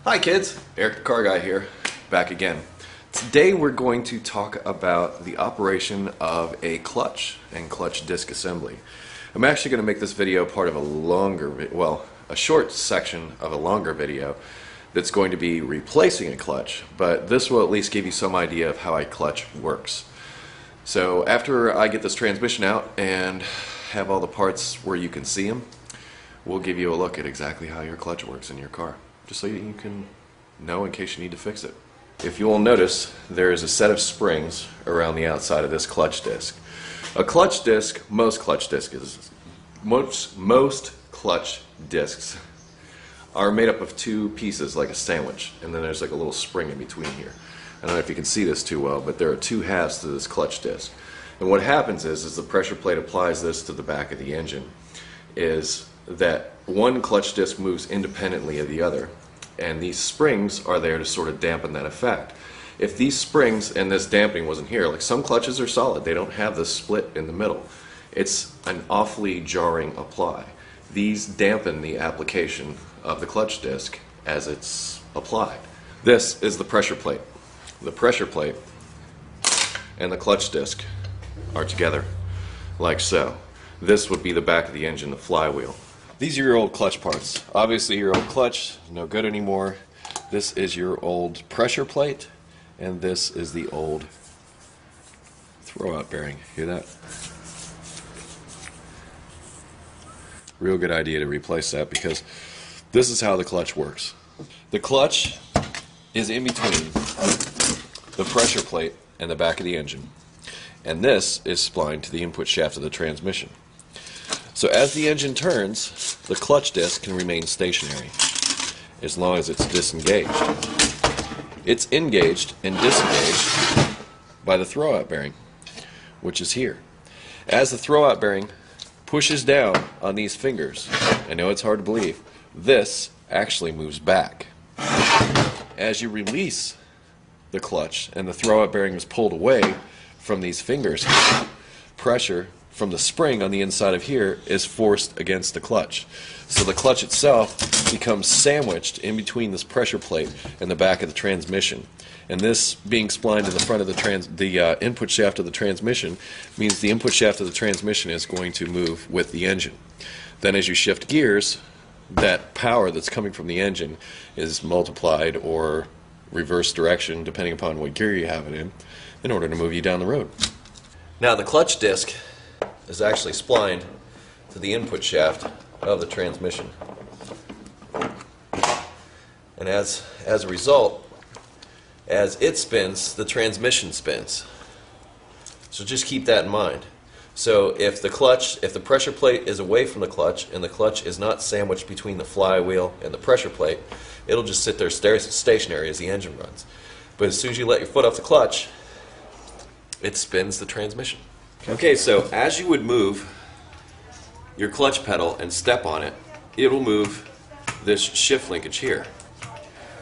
Hi kids, Eric the Car Guy here, back again. Today we're going to talk about the operation of a clutch and clutch disc assembly. I'm actually going to make this video part of a short section of a longer video that's going to be replacing a clutch, but this will at least give you some idea of how a clutch works. So after I get this transmission out and have all the parts where you can see them, we'll give you a look at exactly how your clutch works in your car, just so you can know in case you need to fix it. If you will notice, there is a set of springs around the outside of this clutch disc. A clutch disc, most clutch discs are made up of two pieces like a sandwich, and then there's like a little spring in between here. I don't know if you can see this too well, but there are two halves to this clutch disc. And what happens is the pressure plate applies this to the back of the engine, is that one clutch disc moves independently of the other, and these springs are there to sort of dampen that effect. If these springs and this dampening wasn't here, like some clutches are solid, they don't have this split in the middle. It's an awfully jarring apply. These dampen the application of the clutch disc as it's applied. This is the pressure plate. The pressure plate and the clutch disc are together like so. This would be the back of the engine, the flywheel. These are your old clutch parts. Obviously your old clutch, no good anymore. This is your old pressure plate, and this is the old throwout bearing. Hear that? Real good idea to replace that, because this is how the clutch works. The clutch is in between the pressure plate and the back of the engine, and this is splined to the input shaft of the transmission. So as the engine turns, the clutch disc can remain stationary as long as it's disengaged. It's engaged and disengaged by the throwout bearing, which is here. As the throwout bearing pushes down on these fingers, I know it's hard to believe, this actually moves back. As you release the clutch and the throwout bearing is pulled away from these fingers, pressure from the spring on the inside of here is forced against the clutch. So the clutch itself becomes sandwiched in between this pressure plate and the back of the transmission. And this being splined in the front of the input shaft of the transmission means the input shaft of the transmission is going to move with the engine. Then as you shift gears, that power that's coming from the engine is multiplied or reverse direction, depending upon what gear you have it in order to move you down the road. Now the clutch disc is actually splined to the input shaft of the transmission. And as a result, as it spins, the transmission spins. So just keep that in mind. So if the pressure plate is away from the clutch and the clutch is not sandwiched between the flywheel and the pressure plate, it'll just sit there stationary as the engine runs. But as soon as you let your foot off the clutch, it spins the transmission. Okay, so as you would move your clutch pedal and step on it, it'll move this shift linkage here.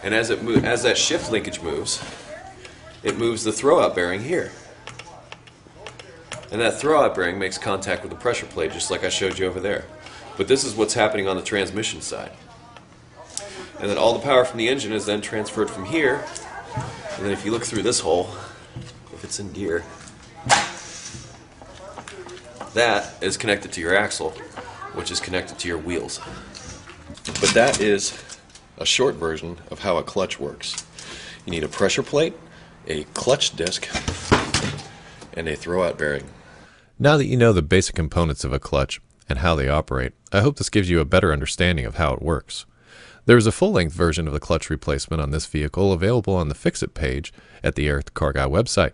And as that shift linkage moves, it moves the throwout bearing here. And that throwout bearing makes contact with the pressure plate, just like I showed you over there. But this is what's happening on the transmission side. And then all the power from the engine is then transferred from here. And then if you look through this hole, if it's in gear, that is connected to your axle, which is connected to your wheels. But that is a short version of how a clutch works. You need a pressure plate, a clutch disc, and a throwout bearing. Now that you know the basic components of a clutch and how they operate, I hope this gives you a better understanding of how it works. There is a full-length version of the clutch replacement on this vehicle available on the Fix-It page at the Eric the Car Guy website.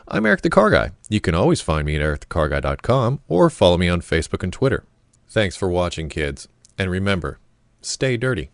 I'm Eric the Car Guy. You can always find me at ericthecarguy.com or follow me on Facebook and Twitter. Thanks for watching, kids. And remember, stay dirty.